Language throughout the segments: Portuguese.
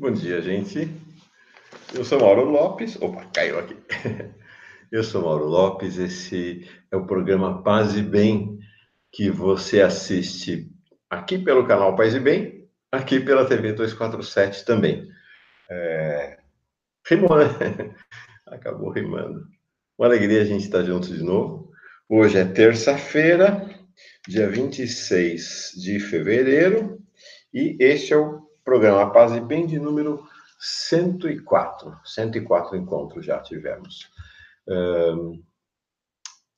Bom dia, gente. Eu sou Mauro Lopes. Opa, caiu aqui. Eu sou Mauro Lopes. Esse é o programa Paz e Bem, que você assiste aqui pelo canal Paz e Bem, aqui pela TV 247 também. Rimou, né? Acabou rimando. Uma alegria a gente estar juntos de novo. Hoje é terça-feira, dia 26 de fevereiro, e este é o programa Paz e Bem de número 104. 104 encontros já tivemos.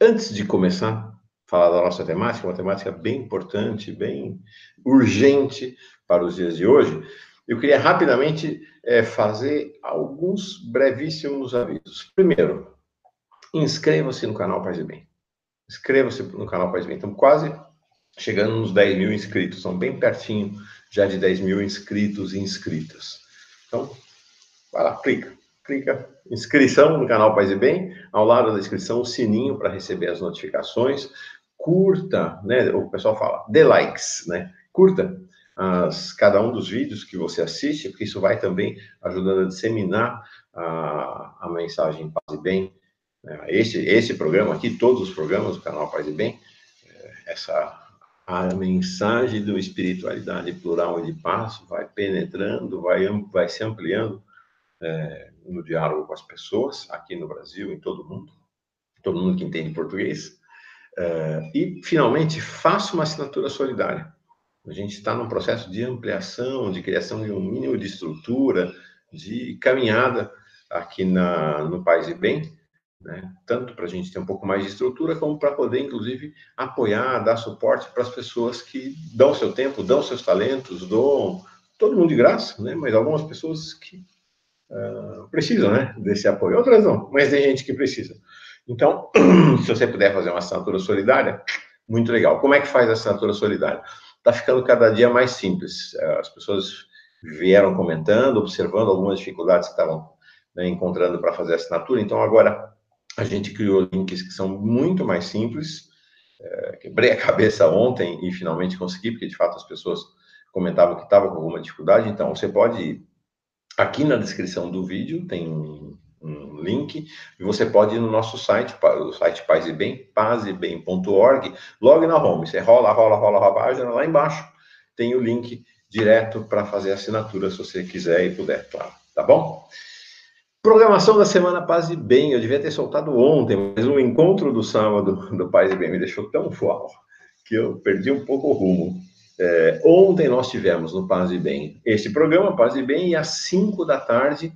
Antes de começar a falar da nossa temática, uma temática bem importante, bem urgente para os dias de hoje, eu queria rapidamente fazer alguns brevíssimos avisos. Primeiro, inscreva-se no canal Paz e Bem. Inscreva-se no canal Paz e Bem. Estamos quase chegando nos 10 mil inscritos. Estamos bem pertinho já de 10 mil inscritos e inscritas. Então, vai lá, clica, inscrição no canal Paz e Bem, ao lado da inscrição, o sininho para receber as notificações, curta, né, o pessoal fala, dê likes, né, curta cada um dos vídeos que você assiste, porque isso vai também ajudando a disseminar a mensagem Paz e Bem, né, esse programa aqui, todos os programas do canal Paz e Bem, a mensagem da espiritualidade plural e de paz vai penetrando, vai se ampliando no diálogo com as pessoas, aqui no Brasil, em todo mundo que entende português. E, finalmente, faça uma assinatura solidária. A gente está num processo de ampliação, de criação de um mínimo de estrutura, de caminhada aqui no Paz e Bem, né? Tanto para a gente ter um pouco mais de estrutura, como para poder, inclusive, apoiar, dar suporte para as pessoas que dão seu tempo, dão seus talentos, dão todo mundo de graça, né? Mas algumas pessoas que precisam, né, desse apoio. Outras não, mas tem gente que precisa. Então, se você puder fazer uma assinatura solidária, muito legal. Como é que faz a assinatura solidária? Está ficando cada dia mais simples. As pessoas vieram comentando, observando algumas dificuldades que estavam, né, encontrando para fazer a assinatura. Então, agora, a gente criou links que são muito mais simples. Quebrei a cabeça ontem e finalmente consegui, porque, de fato, as pessoas comentavam que estavam com alguma dificuldade. Então, você pode aqui na descrição do vídeo tem um link, e você pode ir no nosso site, o site Paz e Bem, pazebem.org, logo na home, você rola a página, lá embaixo tem o link direto para fazer a assinatura, se você quiser e puder, claro, tá bom? Programação da semana Paz e Bem, eu devia ter soltado ontem, mas o encontro do sábado do Paz e Bem me deixou tão uau, que eu perdi um pouco o rumo. Ontem nós tivemos no Paz e Bem este programa, Paz e Bem, e às 5 da tarde,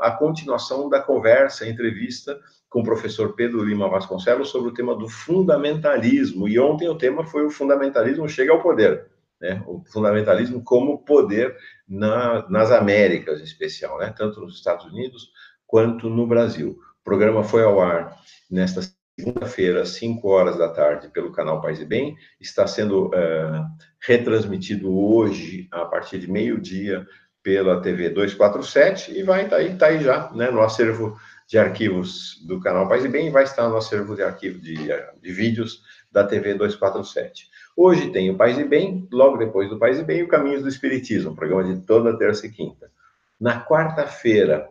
a continuação da conversa, entrevista com o professor Pedro Lima Vasconcelos sobre o tema do fundamentalismo. E ontem o tema foi o fundamentalismo chega ao poder, né? O fundamentalismo como poder nas Américas, em especial, né? Tanto nos Estados Unidos quanto no Brasil. O programa foi ao ar nesta segunda-feira, às 5 horas da tarde, pelo canal Paz e Bem, está sendo retransmitido hoje, a partir de meio-dia, pela TV 247, e vai estar tá aí já, né, no acervo de arquivos do canal Paz e Bem, e vai estar no acervo de arquivo de vídeos da TV 247. Hoje tem o Paz e Bem, logo depois do Paz e Bem, o Caminhos do Espiritismo, um programa de toda terça e quinta. Na quarta-feira,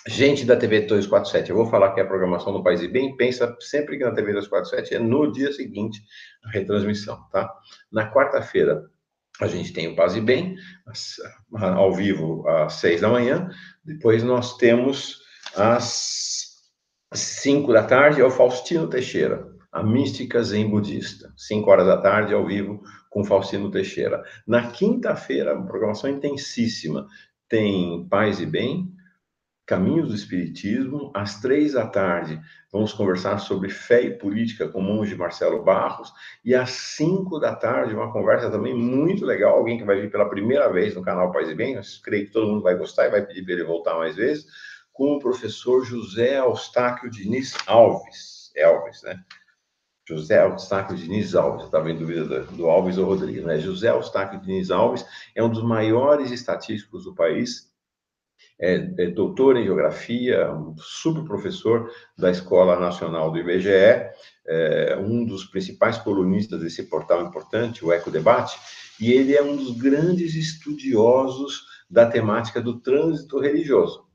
gente da TV 247, eu vou falar que é a programação do Paz e Bem, pensa sempre que na TV 247 é no dia seguinte a retransmissão, tá? Na quarta-feira, a gente tem o Paz e Bem, ao vivo, às 6 da manhã. Depois nós temos às 5 da tarde, é o Faustino Teixeira, a Mística Zen Budista. 5 horas da tarde, ao vivo, com Faustino Teixeira. Na quinta-feira, uma programação intensíssima. Tem Paz e Bem, Caminhos do Espiritismo, às 3 da tarde, vamos conversar sobre fé e política com o monge Marcelo Barros, e às 5 da tarde, uma conversa também muito legal, alguém que vai vir pela primeira vez no canal Paz e Bem, eu creio que todo mundo vai gostar e vai pedir para ele voltar mais vezes, com o professor José Eustáquio Diniz Alves, né? José Eustáquio Diniz Alves, eu estava em dúvida do Alves ou Rodrigues, né? José Eustáquio Diniz Alves é um dos maiores estatísticos do país, é doutor em geografia, um super professor da Escola Nacional do IBGE, um dos principais colunistas desse portal importante, o Ecodebate, e ele é um dos grandes estudiosos da temática do trânsito religioso.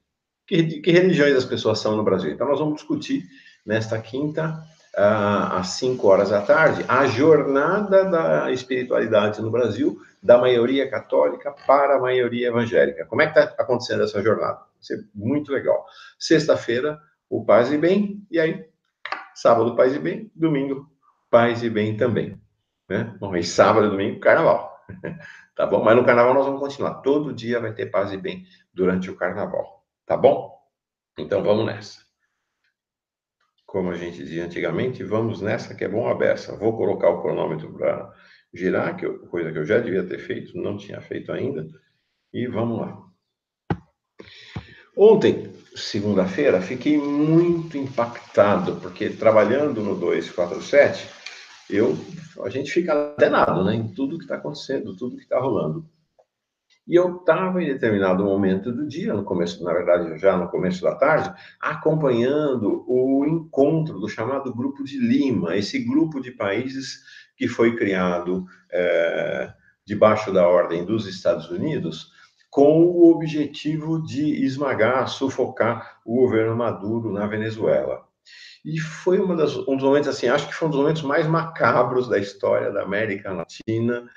Que religiões as pessoas são no Brasil? Então, nós vamos discutir nesta quinta, às 5 horas da tarde, a jornada da espiritualidade no Brasil, da maioria católica para a maioria evangélica. Como é que está acontecendo essa jornada? Vai ser muito legal. Sexta-feira, o Paz e Bem, e aí, sábado, Paz e Bem, domingo, Paz e Bem também. Né? Bom, e sábado e domingo, carnaval. Tá bom? Mas no carnaval nós vamos continuar. Todo dia vai ter Paz e Bem durante o carnaval. Tá bom? Então vamos nessa. Como a gente dizia antigamente, vamos nessa que é bom a beça. Vou colocar o cronômetro para girar, coisa que eu já devia ter feito, não tinha feito ainda. E vamos lá. Ontem, segunda-feira, fiquei muito impactado, porque trabalhando no 247, a gente fica antenado, né, em tudo que está acontecendo, tudo que está rolando. E eu estava em determinado momento do dia, no começo, na verdade, já no começo da tarde, acompanhando o encontro do chamado Grupo de Lima, esse grupo de países que foi criado debaixo da ordem dos Estados Unidos, com o objetivo de esmagar, sufocar o governo Maduro na Venezuela. E foi um dos momentos, assim, acho que foi um dos momentos mais macabros da história da América Latina,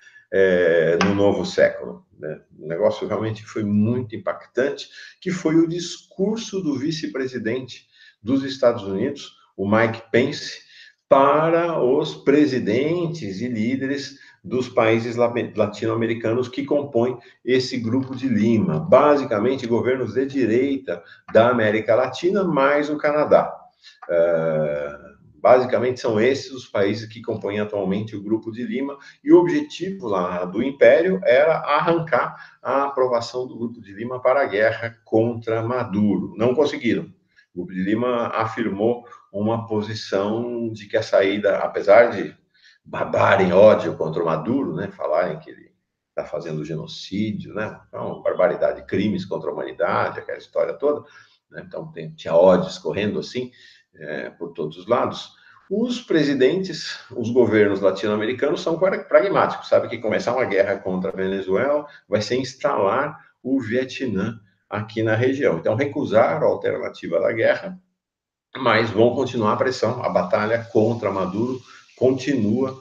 no novo século. Né? O negócio realmente foi muito impactante, que foi o discurso do vice-presidente dos Estados Unidos, o Mike Pence, para os presidentes e líderes dos países latino-americanos que compõem esse Grupo de Lima, basicamente governos de direita da América Latina, mais o Canadá. Basicamente são esses os países que compõem atualmente o Grupo de Lima, e o objetivo lá do Império era arrancar a aprovação do Grupo de Lima para a guerra contra Maduro. Não conseguiram. O Grupo de Lima afirmou uma posição de que a saída, apesar de babarem ódio contra o Maduro, né, falarem que ele está fazendo genocídio, né, uma barbaridade, crimes contra a humanidade, aquela história toda, né, então tinha ódio escorrendo assim, por todos os lados. Os presidentes, os governos latino-americanos são pragmáticos, sabe que começar uma guerra contra a Venezuela vai ser instalar o Vietnã aqui na região. Então, recusaram a alternativa da guerra, mas vão continuar a pressão. A batalha contra Maduro continua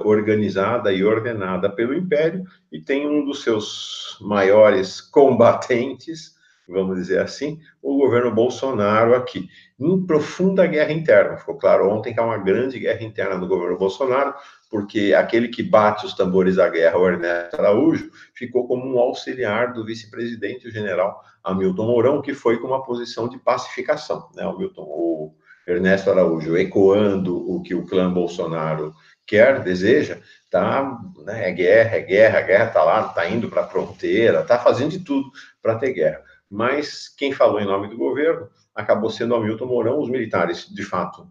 organizada e ordenada pelo Império, e tem um dos seus maiores combatentes, vamos dizer assim, o governo Bolsonaro aqui, em profunda guerra interna. Ficou claro ontem que há uma grande guerra interna no governo Bolsonaro, porque aquele que bate os tambores da guerra, o Ernesto Araújo, ficou como um auxiliar do vice-presidente, o general Hamilton Mourão, que foi com uma posição de pacificação, né? O Ernesto Araújo, ecoando o que o clã Bolsonaro quer, deseja, tá, né, a guerra tá lá, tá indo para a fronteira, tá fazendo de tudo para ter guerra. Mas quem falou em nome do governo acabou sendo Hamilton Mourão. Os militares, de fato,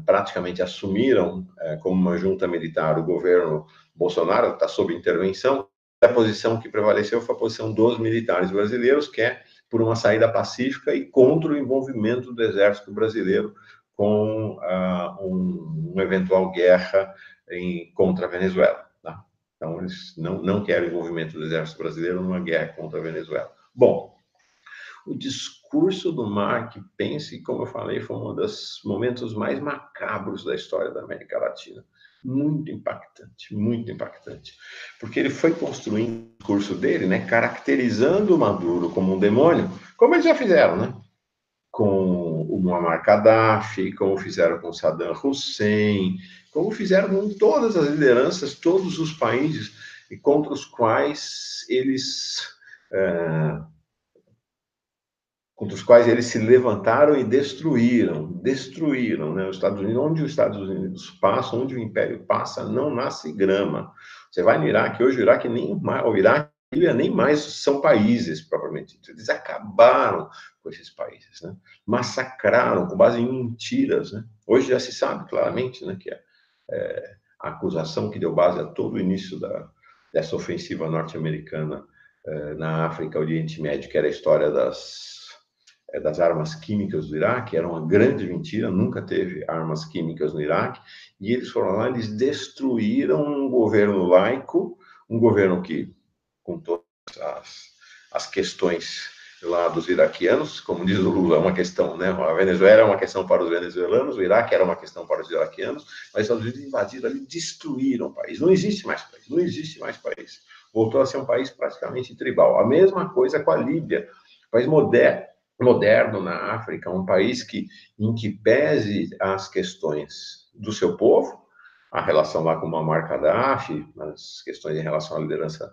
praticamente assumiram como uma junta militar o governo Bolsonaro, está sob intervenção. A posição que prevaleceu foi a posição dos militares brasileiros, que é por uma saída pacífica e contra o envolvimento do exército brasileiro com uma eventual guerra contra a Venezuela. Tá? Então, eles não querem o envolvimento do exército brasileiro numa guerra contra a Venezuela. Bom, o discurso do Mark Pence, como eu falei, foi um dos momentos mais macabros da história da América Latina. Muito impactante, porque ele foi construindo o discurso dele, né, caracterizando o Maduro como um demônio, como eles já fizeram, né, com o Muammar Gaddafi, como fizeram com Saddam Hussein, como fizeram com todas as lideranças, todos os países contra os quais eles se levantaram e destruíram, né? Os Estados Unidos, onde os Estados Unidos passam, onde o Império passa, não nasce grama. Você vai no Iraque, hoje o Iraque nem mais são países, propriamente dito. Eles acabaram com esses países, né? Massacraram com base em mentiras, né? Hoje já se sabe claramente, né, que a acusação que deu base a todo o início dessa ofensiva norte-americana na África, Oriente Médio, que era a história das armas químicas do Iraque, era uma grande mentira, nunca teve armas químicas no Iraque, e eles foram lá, eles destruíram um governo laico, um governo que, com todas as questões lá dos iraquianos, como diz o Lula, é uma questão, né? A Venezuela é uma questão para os venezuelanos, o Iraque era uma questão para os iraquianos, mas os Estados Unidos invadiram ali, destruíram o país. Não existe mais país, não existe mais país. Voltou a ser um país praticamente tribal. A mesma coisa com a Líbia, um país moderno na África, um país em que pese as questões do seu povo, a relação lá com o Muammar Gaddafi, as questões em relação à liderança,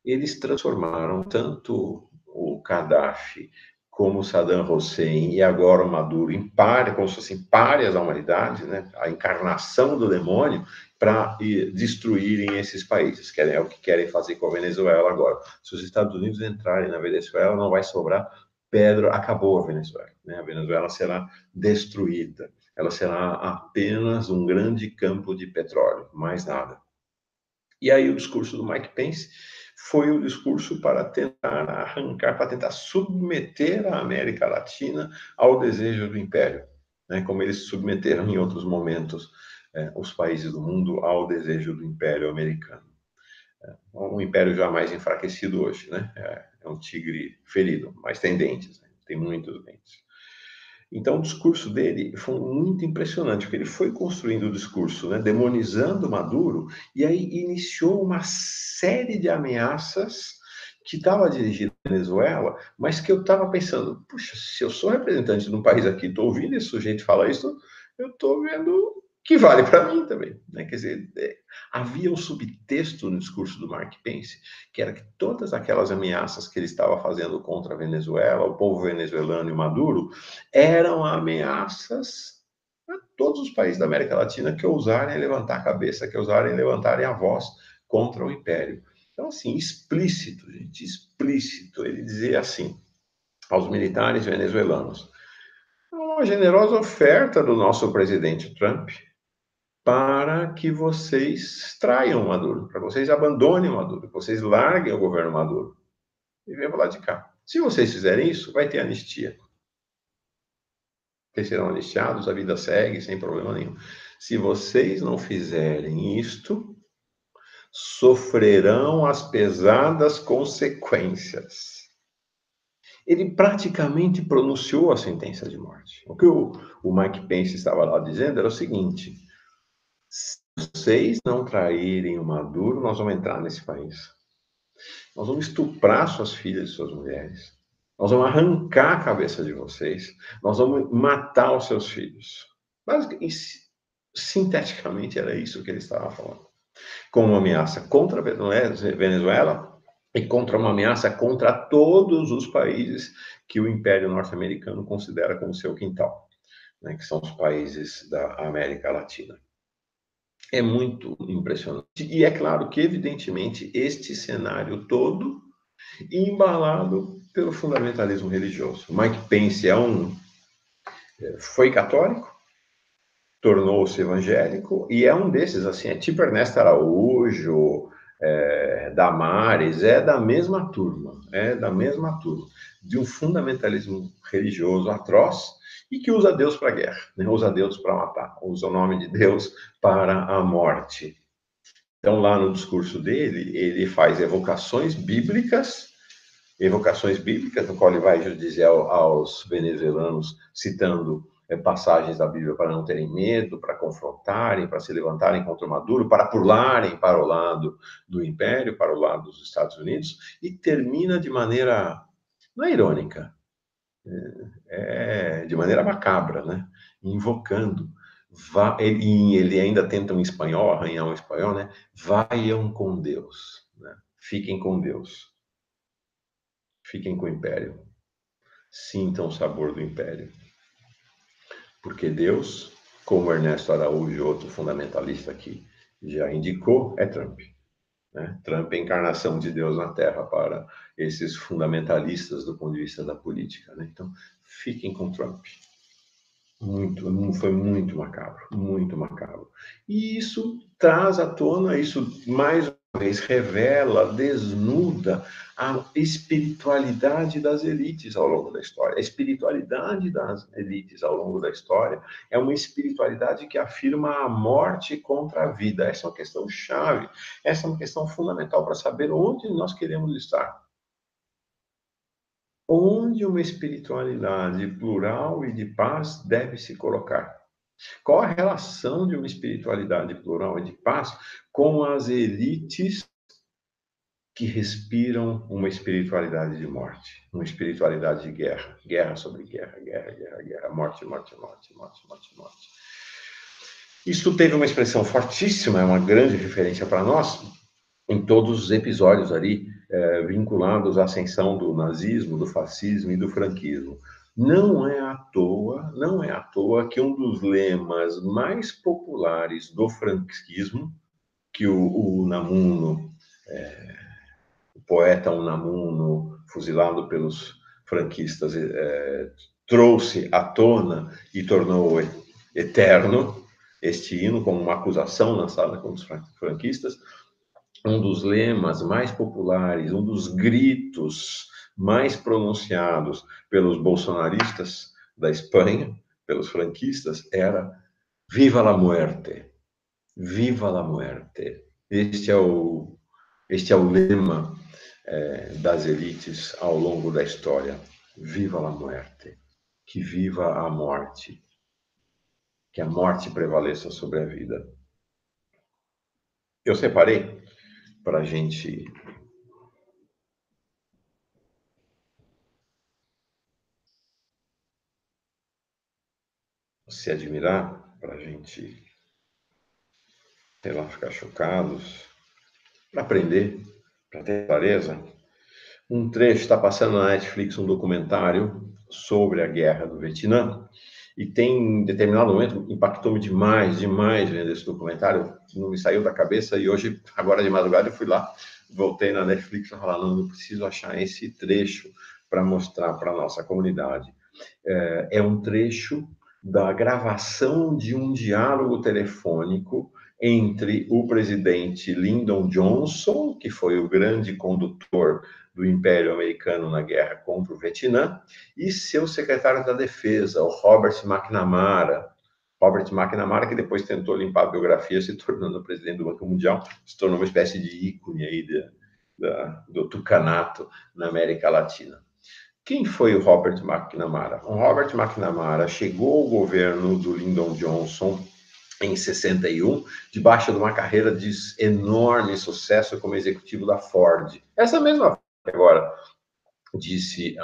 eles transformaram tanto o Gaddafi como o Saddam Hussein e agora o Maduro em párias, como se fossem párias da humanidade, né? A encarnação do demônio, para destruírem esses países, que é o que querem fazer com a Venezuela agora. Se os Estados Unidos entrarem na Venezuela, não vai sobrar pedra, acabou a Venezuela, né? A Venezuela será destruída, ela será apenas um grande campo de petróleo, mais nada. E aí o discurso do Mike Pence foi o discurso para tentar arrancar, para tentar submeter a América Latina ao desejo do império, né? Como eles submeteram em outros momentos os países do mundo ao desejo do império americano. Um império já mais enfraquecido hoje, né? É um tigre ferido, mas tem dentes, né? Tem muitos dentes. Então, o discurso dele foi muito impressionante, porque ele foi construindo o discurso, né, demonizando Maduro, e aí iniciou uma série de ameaças que estava dirigida à Venezuela, mas que eu estava pensando, puxa, se eu sou representante de um país aqui, estou ouvindo esse sujeito falar isso, eu estou vendo que vale para mim também, né? Quer dizer, havia um subtexto no discurso do Mark Pence, que era que todas aquelas ameaças que ele estava fazendo contra a Venezuela, o povo venezuelano e Maduro, eram ameaças a todos os países da América Latina que ousarem levantar a cabeça, que ousarem levantarem a voz contra o império. Então, assim, explícito, gente, explícito. Ele dizia assim aos militares venezuelanos: uma generosa oferta do nosso presidente Trump para que vocês traiam Maduro, para que vocês abandonem Maduro, que vocês larguem o governo Maduro e venham para lá de cá. Se vocês fizerem isso, vai ter anistia. Vocês serão anistiados, a vida segue sem problema nenhum. Se vocês não fizerem isto, sofrerão as pesadas consequências. Ele praticamente pronunciou a sentença de morte. O que o Mike Pence estava lá dizendo era o seguinte: se vocês não traírem o Maduro, nós vamos entrar nesse país. Nós vamos estuprar suas filhas e suas mulheres. Nós vamos arrancar a cabeça de vocês. Nós vamos matar os seus filhos. Basicamente, sinteticamente, era isso que ele estava falando. Com uma ameaça contra a Venezuela e contra uma ameaça contra todos os países que o Império Norte-Americano considera como seu quintal, né, que são os países da América Latina. É muito impressionante. E é claro que, evidentemente, este cenário todo embalado pelo fundamentalismo religioso. Mike Pence foi católico, tornou-se evangélico e é um desses, assim, é tipo Ernesto Araújo, Damares, é da mesma turma, de um fundamentalismo religioso atroz e que usa Deus para a guerra, né? Usa Deus para matar, usa o nome de Deus para a morte. Então, lá no discurso dele, ele faz evocações bíblicas, no qual ele vai dizer aos venezuelanos, citando passagens da Bíblia para não terem medo, para confrontarem, para se levantarem contra o Maduro, para pularem para o lado do Império, para o lado dos Estados Unidos, e termina de maneira, não é irônica, de maneira macabra, né? Invocando. Ele ainda tenta um espanhol, arranhar um espanhol, né? Vaiam com Deus, né? Fiquem com Deus. Fiquem com o Império. Sintam o sabor do Império. Porque Deus, como Ernesto Araújo, outro fundamentalista que já indicou, é Trump. Né? Trump é a encarnação de Deus na Terra para esses fundamentalistas do ponto de vista da política. Né? Então, fiquem com Trump. Foi muito macabro, muito macabro. E isso traz à tona, isso mais uma vez revela, desnuda a espiritualidade das elites ao longo da história. A espiritualidade das elites ao longo da história é uma espiritualidade que afirma a morte contra a vida. Essa é uma questão chave, essa é uma questão fundamental para saber onde nós queremos estar. onde uma espiritualidade plural e de paz deve se colocar. Qual a relação de uma espiritualidade plural e de paz com as elites que respiram uma espiritualidade de morte, uma espiritualidade de guerra, guerra sobre guerra, guerra, guerra, guerra, morte, morte, morte, morte, morte, morte. Isso teve uma expressão fortíssima, é uma grande referência para nós, em todos os episódios ali vinculados à ascensão do nazismo, do fascismo e do franquismo. Não é à toa que um dos lemas mais populares do franquismo, que o Unamuno, o poeta Unamuno, fuzilado pelos franquistas, trouxe à tona e tornou eterno este hino como uma acusação lançada contra os franquistas. Um dos lemas mais populares, um dos gritos mais pronunciados pelos bolsonaristas da Espanha, pelos franquistas, era Viva la muerte! Viva la muerte! Este é o lema das elites ao longo da história. Viva la muerte! Que viva a morte! Que a morte prevaleça sobre a vida. Eu separei para a gente se admirar, para a gente, sei lá, ficar chocados, para aprender, para ter clareza. Um trecho está passando na Netflix um documentário sobre a guerra do Vietnã e tem, em determinado momento, impactou-me demais, demais vendo esse documentário, não me saiu da cabeça e hoje, agora de madrugada, eu fui lá, voltei na Netflix e falei, não, eu preciso achar esse trecho para mostrar para a nossa comunidade. É um trecho da gravação de um diálogo telefônico entre o presidente Lyndon Johnson, que foi o grande condutor do Império Americano na guerra contra o Vietnã, e seu secretário da Defesa, o Robert McNamara. Robert McNamara, que depois tentou limpar a biografia, se tornando presidente do Banco Mundial, se tornou uma espécie de ícone aí do tucanato na América Latina. Quem foi o Robert McNamara? O Robert McNamara chegou ao governo do Lyndon Johnson em 61, debaixo de uma carreira de enorme sucesso como executivo da Ford. Essa mesma Ford agora disse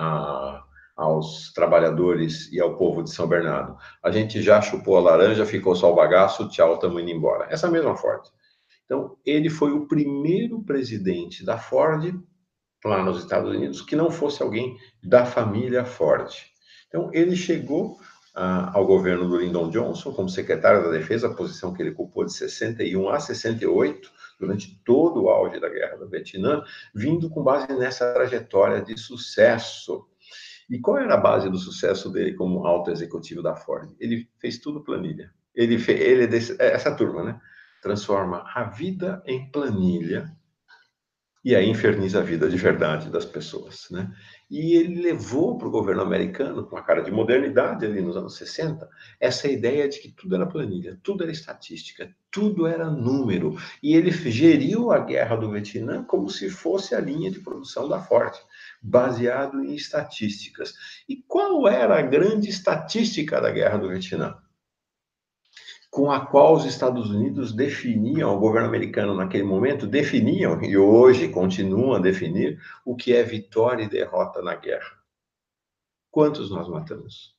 aos trabalhadores e ao povo de São Bernardo: a gente já chupou a laranja, ficou só o bagaço, tchau, estamos indo embora. Essa mesma Ford. Então, ele foi o primeiro presidente da Ford lá nos Estados Unidos que não fosse alguém da família Ford. Então, ele chegou ao governo do Lyndon Johnson como secretário da Defesa, a posição que ele ocupou de 61 a 68, durante todo o auge da Guerra do Vietnã, vindo com base nessa trajetória de sucesso. E qual era a base do sucesso dele como alto executivo da Ford? Ele fez tudo planilha. Essa turma, né? Transforma a vida em planilha e aí inferniza a vida de verdade das pessoas, né? E ele levou para o governo americano, com a cara de modernidade ali nos anos 60, essa ideia de que tudo era planilha, tudo era estatística, tudo era número. E ele geriu a guerra do Vietnã como se fosse a linha de produção da Ford, baseado em estatísticas. E qual era a grande estatística da guerra do Vietnã? Com a qual os Estados Unidos definiam, o governo americano naquele momento definiam, e hoje continuam a definir, o que é vitória e derrota na guerra. Quantos nós matamos?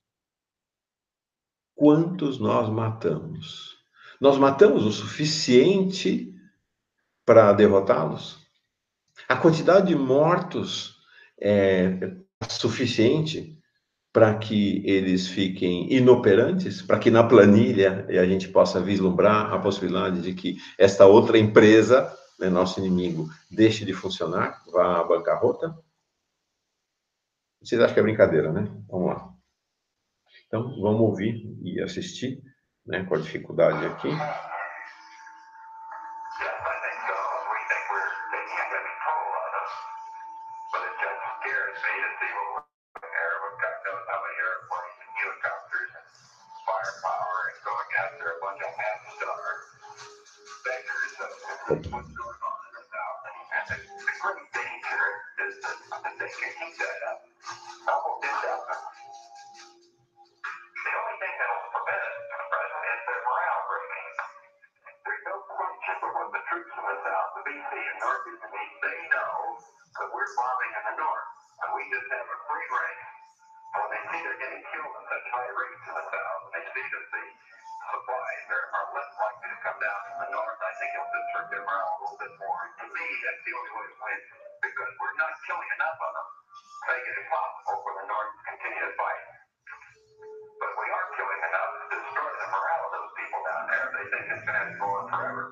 Quantos nós matamos? Nós matamos o suficiente para derrotá-los? A quantidade de mortos é suficiente para que eles fiquem inoperantes, para que na planilha a gente possa vislumbrar a possibilidade de que esta outra empresa, né, nosso inimigo, deixe de funcionar, vá à bancarrota? Vocês acham que é brincadeira, né? Vamos lá. Então, vamos ouvir e assistir, né, com a dificuldade aqui. bombing in the north, and we just have a free reign. And when they see they're getting killed at such high rates in the south, and they see that the supplies are less likely to come down from the north, I think it'll just hurt their morale a little bit more. And to me, that's the only way to win, because we're not killing enough of them to make it impossible for the north to continue to fight. But we are killing enough to destroy the morale of those people down there. They think it's going to go on forever.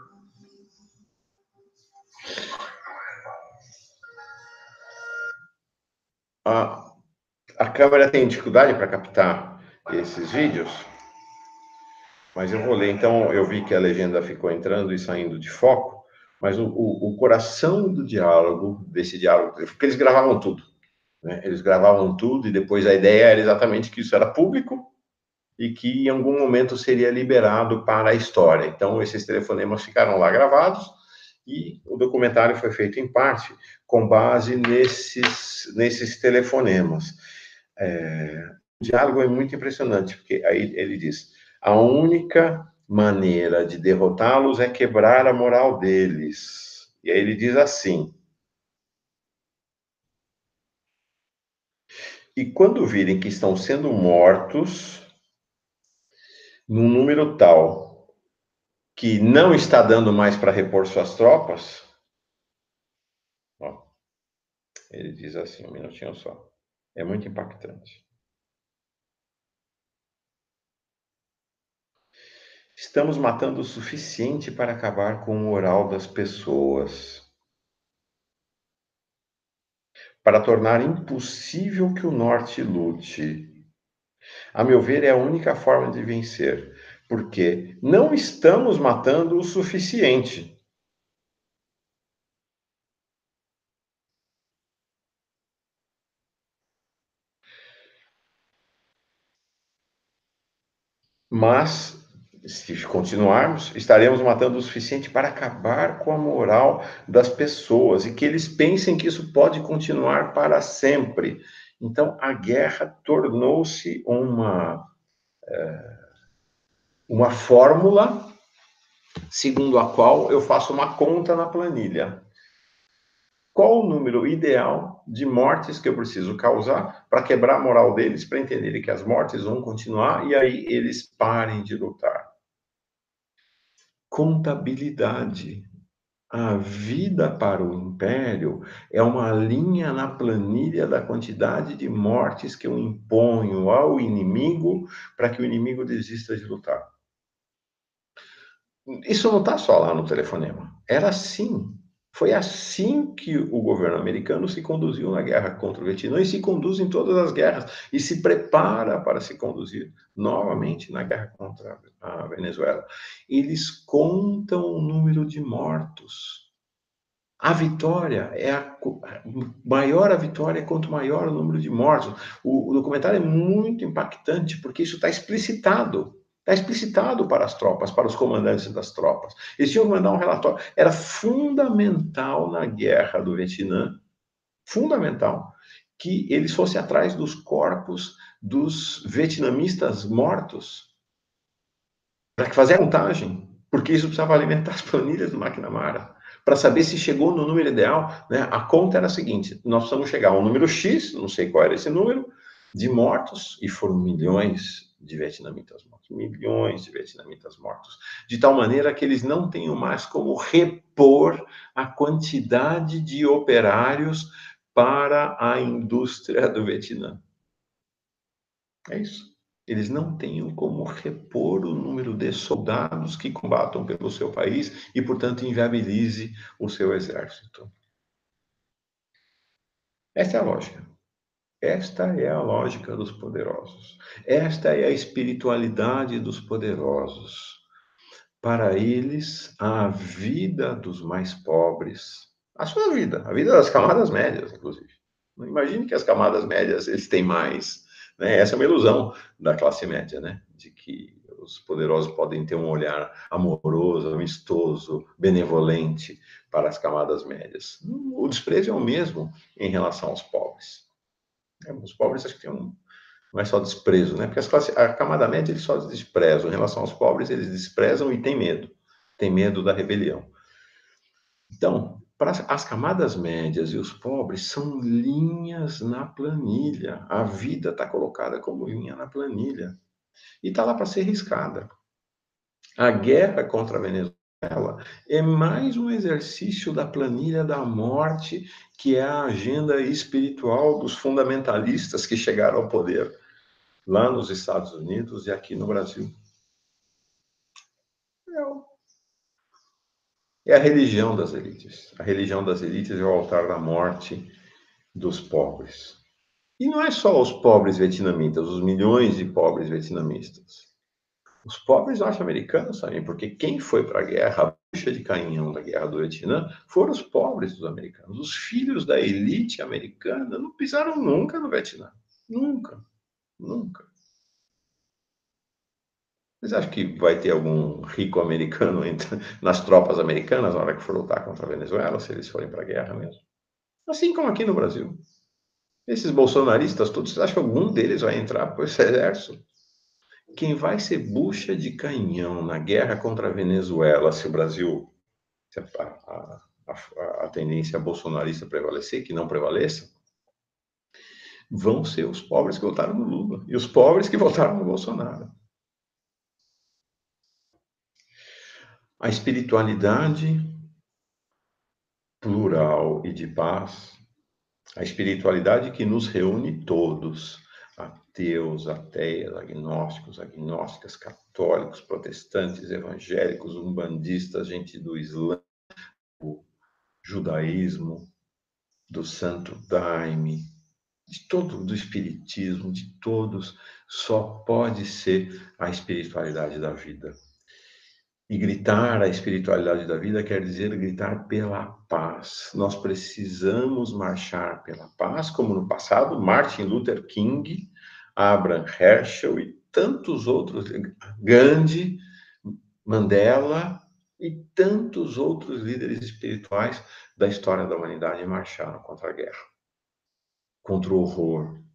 A câmera tem dificuldade para captar esses vídeos, mas eu vou ler. Então, eu vi que a legenda ficou entrando e saindo de foco, mas o coração do diálogo, desse diálogo, porque eles gravavam tudo, né? Eles gravavam tudo e depois a ideia era exatamente que isso era público e que em algum momento seria liberado para a história. Então, esses telefonemas ficaram lá gravados e o documentário foi feito em parte com base nesses telefonemas. O diálogo é muito impressionante, porque aí ele diz: a única maneira de derrotá-los é quebrar a moral deles. E aí ele diz assim: e quando virem que estão sendo mortos num número tal que não está dando mais para repor suas tropas, ó, ele diz assim, um minutinho só, é muito impactante. Estamos matando o suficiente para acabar com o moral das pessoas, para tornar impossível que o norte lute. A meu ver, é a única forma de vencer, porque não estamos matando o suficiente. Mas, se continuarmos, estaremos matando o suficiente para acabar com a moral das pessoas e que eles pensem que isso pode continuar para sempre. Então, a guerra tornou-se uma fórmula segundo a qual eu faço uma conta na planilha. Qual o número ideal de mortes que eu preciso causar para quebrar a moral deles, para entenderem que as mortes vão continuar e aí eles parem de lutar? Contabilidade. A vida para o império é uma linha na planilha da quantidade de mortes que eu imponho ao inimigo para que o inimigo desista de lutar. Isso não está só lá no telefonema. Era assim. Foi assim que o governo americano se conduziu na guerra contra o Vietnã e se conduz em todas as guerras e se prepara para se conduzir novamente na guerra contra a Venezuela. Eles contam o número de mortos. A vitória maior a vitória quanto maior o número de mortos. O documentário é muito impactante porque isso está explicitado. Está explicitado para as tropas, para os comandantes das tropas. Eles tinham que mandar um relatório. Era fundamental na guerra do Vietnã, fundamental, que eles fossem atrás dos corpos dos vietnamistas mortos para fazer a contagem, porque isso precisava alimentar as planilhas do McNamara, para saber se chegou no número ideal, né? A conta era a seguinte: nós precisamos chegar a um número X, não sei qual era esse número, de mortos, e foram milhões de vietnamitas mortos, milhões de vietnamitas mortos, de tal maneira que eles não tenham mais como repor a quantidade de operários para a indústria do Vietnã. É isso. Eles não tenham como repor o número de soldados que combatam pelo seu país e, portanto, inviabilize o seu exército. Esta é a lógica. Esta é a lógica dos poderosos. Esta é a espiritualidade dos poderosos. Para eles, a vida dos mais pobres, a sua vida, a vida das camadas médias, inclusive. Não imagine que as camadas médias, eles têm mais, né? Essa é uma ilusão da classe média, né? De que os poderosos podem ter um olhar amoroso, amistoso, benevolente para as camadas médias. O desprezo é o mesmo em relação aos pobres. Os pobres acho que tem não é só desprezo, né? Porque a camada média eles só desprezam. Em relação aos pobres, eles desprezam e têm medo. Tem medo da rebelião. Então, Para as camadas médias e os pobres são linhas na planilha. A vida está colocada como linha na planilha e está lá para ser riscada. A guerra contra a Venezuela é mais um exercício da planilha da morte, que é a agenda espiritual dos fundamentalistas que chegaram ao poder lá nos Estados Unidos e aqui no Brasil. É a religião das elites. A religião das elites é o altar da morte dos pobres. E não é só os pobres vietnamitas, os milhões de pobres vietnamistas. Os pobres norte-americanos também, porque quem foi para a guerra, a bucha de canhão da guerra do Vietnã, foram os pobres dos americanos. Os filhos da elite americana não pisaram nunca no Vietnã. Nunca. Nunca. Vocês acham que vai ter algum rico americano nas tropas americanas na hora que for lutar contra a Venezuela, se eles forem para a guerra mesmo? Assim como aqui no Brasil. Esses bolsonaristas todos, você acha que algum deles vai entrar para esse exército? Quem vai ser bucha de canhão na guerra contra a Venezuela, se o Brasil, se a tendência bolsonarista prevalecer, que não prevaleça, vão ser os pobres que votaram no Lula e os pobres que votaram no Bolsonaro. A espiritualidade plural e de paz, a espiritualidade que nos reúne todos, ateus, ateias, agnósticos, agnósticas, católicos, protestantes, evangélicos, umbandistas, gente do Islã, do judaísmo, do Santo Daime, de todo, do espiritismo, de todos, só pode ser a espiritualidade da vida. E gritar a espiritualidade da vida quer dizer gritar pela paz. Nós precisamos marchar pela paz, como no passado, Martin Luther King, Abraham Herschel e tantos outros, Gandhi, Mandela e tantos outros líderes espirituais da história da humanidade marcharam contra a guerra, contra o horror,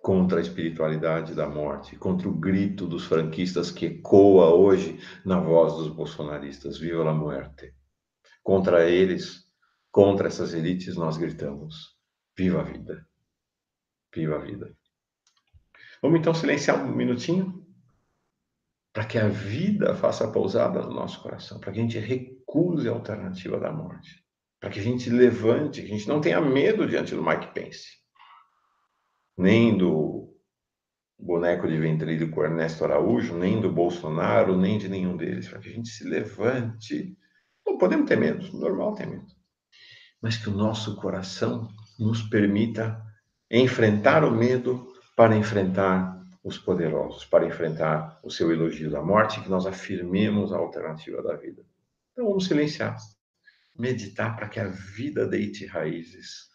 contra a espiritualidade da morte, contra o grito dos franquistas que ecoa hoje na voz dos bolsonaristas, viva la muerte. Contra eles, contra essas elites, nós gritamos, viva a vida, viva a vida. Vamos então silenciar um minutinho para que a vida faça pousada no nosso coração, para que a gente recuse a alternativa da morte, para que a gente levante, que a gente não tenha medo diante do Mike Pence, nem do boneco de ventríloco Ernesto Araújo, nem do Bolsonaro, nem de nenhum deles, para que a gente se levante. Não podemos ter medo, normal ter medo, mas que o nosso coração nos permita enfrentar o medo para enfrentar os poderosos, para enfrentar o seu elogio da morte, que nós afirmemos a alternativa da vida. Então vamos silenciar, meditar para que a vida deite raízes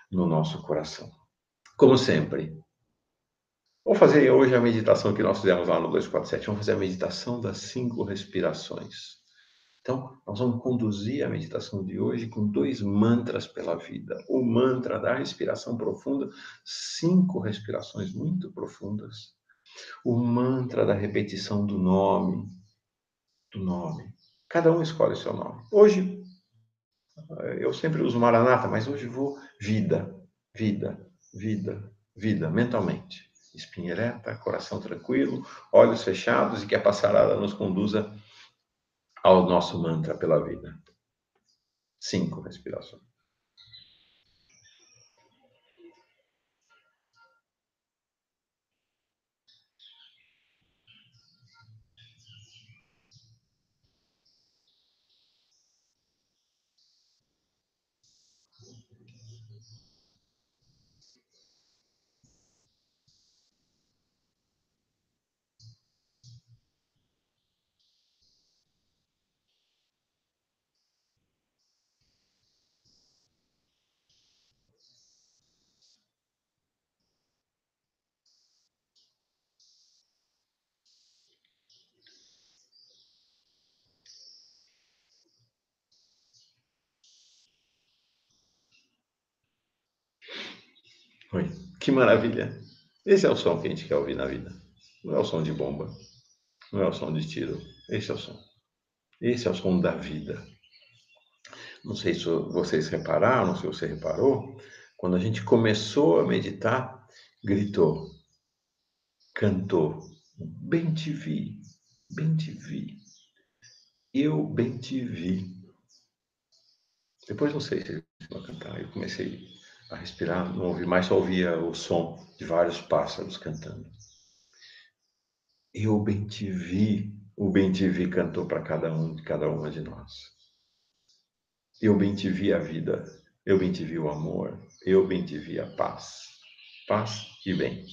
no nosso coração. Como sempre, vamos fazer hoje a meditação que nós fizemos lá no 247. Vamos fazer a meditação das 5 respirações. Então, nós vamos conduzir a meditação de hoje com 2 mantras pela vida. O mantra da respiração profunda, 5 respirações muito profundas. O mantra da repetição do nome. Cada um escolhe o seu nome. Hoje, eu sempre uso Maranata, mas hoje vou vida, mentalmente. Espinha ereta, coração tranquilo, olhos fechados e que a passarada nos conduza ao nosso mantra pela vida. 5 respirações. Oi, que maravilha! Esse é o som que a gente quer ouvir na vida. Não é o som de bomba, não é o som de tiro. Esse é o som. Esse é o som da vida. Não sei se vocês repararam, se você reparou, quando a gente começou a meditar, gritou, cantou, bem te vi, bem te vi, eu bem te vi. Depois não sei se ele começou a cantar, eu comecei a respirar, não ouvi mais, só ouvia o som de vários pássaros cantando. Eu bem te vi, o bem te vi cantou para cada uma de nós. Eu bem te vi a vida, eu bem te vi o amor, eu bem te vi a paz. Paz e bem.